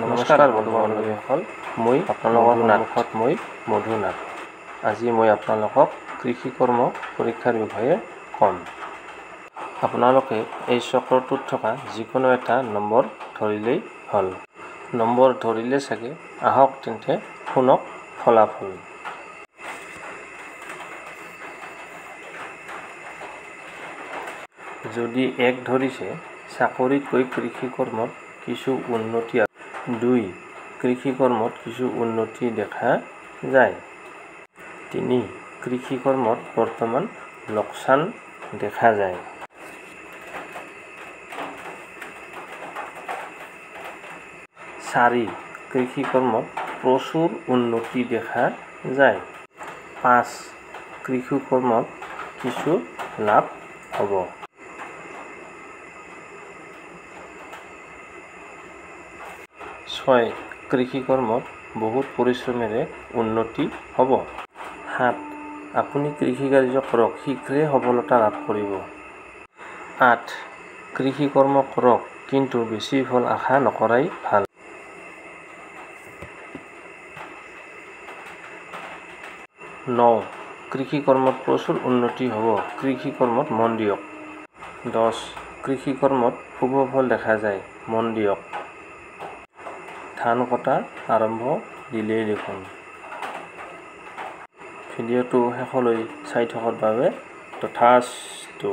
নমস্কাৰ বন্ধু বান্ধৱীসকল, মই আপোনালোকৰ সন্মুখত মধু নাথ। আজি মই আপোনালোকক কৃষি কৰ্ম পৰীক্ষাৰ বিষয়ে ক'ম। আপোনালোকে এই চক্ৰটোত থকা যিকোনো এটা নম্বৰ ধৰিলেই হ'ল। নম্বৰ ধৰিলে চাগে, আহক তেন্তে শুনক ফলাফল। যদি 1 ধৰিছে, চাকৰিতকৈ কৃষি কৰ্মত কিছু উন্নতি আছে। 2 কৃষি কৰ্মত কিছু উন্নতি দেখা যায়। 3 কৃষি কৰ্মত বৰ্তমান লোকচান দেখা যায়। 4 কৃষি কৰ্মত প্ৰচুৰ উন্নতি দেখা যায়। 5 কৃষি কৰ্মত কিছু লাভ হ'ব। 6 কৃষি কৰ্মত বহুত পৰিশ্ৰমেৰে উন্নতি হ'ব। 7 আপুনি কৃষি কাৰ্য কৰক, শীঘ্ৰে সফলতা লাভ কৰিব। 8 কৃষি কৰ্ম কৰক, কিন্তু বেছি ফল আশা নকৰাই ভাল। 9 কৃষি কৰ্মত প্ৰচুৰ উন্নতি হ'ব, কৃষি কৰ্মত মন দিয়ক। 10 কৃষি কৰ্মত শুভ ফল দেখা যায়, মন দিয়ক। ধান কটা আৰম্ভ দিলেই দেখোন। ভিডিঅ'টো শেষলৈ চাই থকাৰ বাবে তথাস্তু।